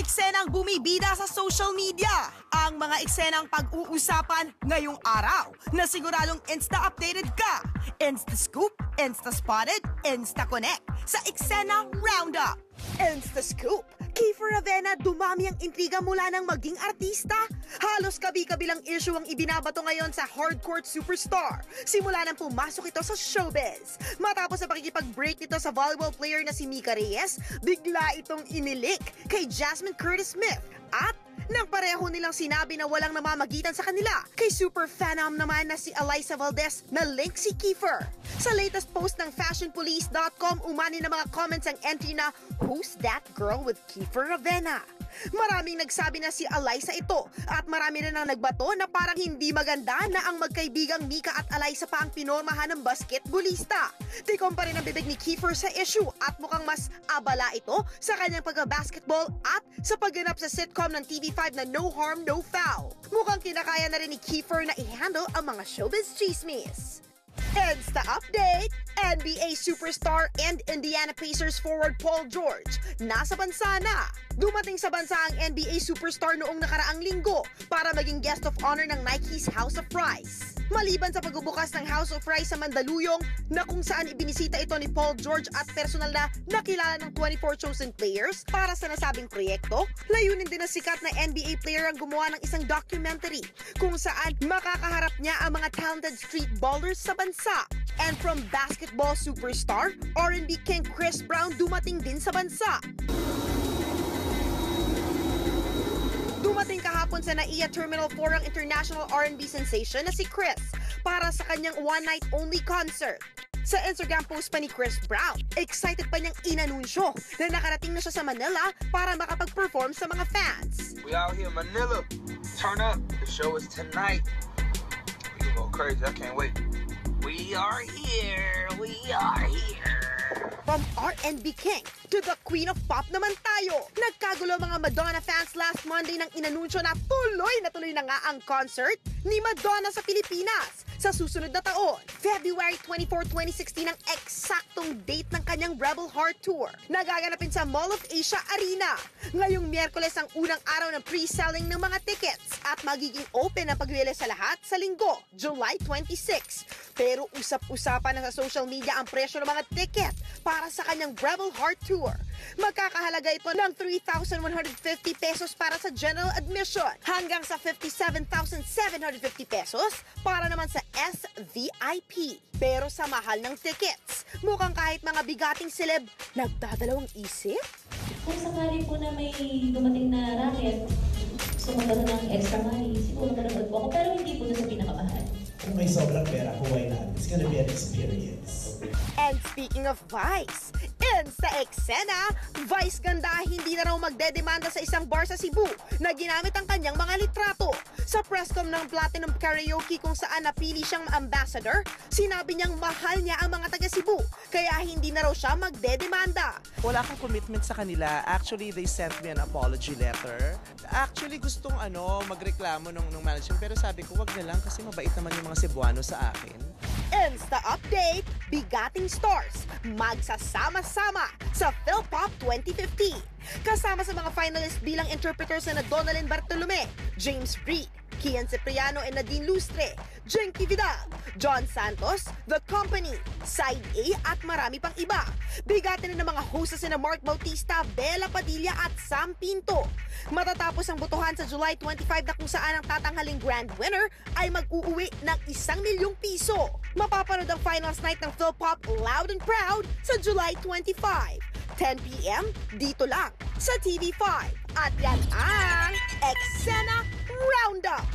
eksenang bumibida sa social media. Ang mga eksenang pag-uusapan ngayong araw na siguradong insta-updated ka. Insta-scoop, insta-spotted, insta-connect sa Eksena Roundup. Insta-scoop, Kiefer Ravena dumami ang intriga mula nang maging artista. Halos kabi-kabilang issue ang ibinabato ngayon sa hardcore superstar. Simula nang pumasok ito sa showbiz. Matapos sa pakikipag-break nito sa volleyball player na si Mika Reyes, bigla itong inilik kay Jasmine Curtis Smith. At nang pareho nilang sinabi na walang namamagitan sa kanila, kay super phenom naman na si Alyssa Valdez na link si Kiefer. Sa latest post ng fashionpolice.com, umani na mga comments ang entry na, "Who's that girl with Kiefer Ravena?" Maraming nagsabi na si Alyssa ito at marami rin ang nagbato na parang hindi maganda na ang magkaibigang Mika at Alyssa pa ang pinormahan ng basketballista. Tikom pa rin ang bibig ni Kiefer sa issue at mukhang mas abala ito sa kanyang pagbabasketball at sa pagganap sa sitcom ng TV5 na No Harm, No Foul. Mukhang kinakaya na rin ni Kiefer na i-handle ang mga showbiz chismis. Insta update! NBA superstar and Indiana Pacers forward Paul George nasa bansa na. Dumating sa bansa ang NBA superstar noong nakaraang linggo para maging guest of honor ng Nike's House of Fries. Maliban sa pagbubukas ng House of Fries sa Mandaluyong na kung saan ibinisita ito ni Paul George at personal na nakilala ng 24 chosen players para sa nasabing proyekto, layunin din ng sikat na NBA player ang gumawa ng isang documentary kung saan makakaharap niya ang mga talented street ballers sa bansa. And from basketball superstar, R&B king Chris Brown dumating din sa bansa. Dumating kahapon sa NAIA Terminal 4 ang international R&B sensation na si Chris para sa kanyang one-night-only concert. Sa Instagram post pa ni Chris Brown, excited pa niyang inanunsyo na nakarating na siya sa Manila para makapag-perform sa mga fans. We out here in Manila. Turn up. The show is tonight. We gonna go crazy. I can't wait. We are here. We are here. From R&B king to the queen of pop naman tayo. Nagkagulo mga Madonna fans last Monday nang inanunsyo na tuloy na nga ang concert ni Madonna sa Pilipinas sa susunod na taon. February 24, 2016 ang eksaktong date ng kanyang Rebel Heart Tour. Nagaganapin sa Mall of Asia Arena. Ngayong Miyerkules ang unang araw ng pre-selling ng mga tickets at magiging open ang pag-release sa lahat sa linggo, July 26. Pero usap-usapan na sa social media ang presyo ng mga ticket para sa kanyang Rebel Heart Tour. Magkakahalaga ito ng 3,150 pesos para sa general admission hanggang sa 57,750 pesos para naman sa SVIP. Pero sa mahal ng tickets, mukhang kahit mga bigating celeb nagdadalawang isip. Kung sakali po na may dumating na racket, sumunod na ng extra money, siguro manonood po ako, pero hindi po na sa pinakamahal. Kung may sobrang pera, why not? It's gonna be an experience. And speaking of Vice, sa Eksena, Vice ganda hindi na raw magdedemanda sa isang bar sa Cebu na ginamit ang kanyang mga litrato. Sa presscom ng Platinum Karaoke kung saan napili siyang ambassador, sinabi niyang mahal niya ang mga taga Cebu, kaya hindi na raw siya magdedemanda. Wala akong commitment sa kanila. Actually, they sent me an apology letter. Actually, gustong magreklamo ng management, pero sabi ko, wag na lang kasi mabait naman yung mga Cebuano sa akin. Insta update, bigating stars, magsasama-sama sa PhilPop 2015. Kasama sa mga finalist bilang interpreters na Donalyn Bartolome, James Reid, Kian Cipriano and Nadine Lustre, Jenky Vidal, John Santos, The Company, Side A at marami pang iba. Bigatin na ng mga hosts na Mark Bautista, Bella Padilla at Sam Pinto. Matatapos ang botohan sa July 25 na kung saan ang tatanghaling grand winner ay mag-uuwi ng 1 milyong piso. Mapapanood ang finals night ng PhilPop Loud and Proud sa July 25. 10 p.m. dito lang sa TV5. At yan ang Eksena Roundup!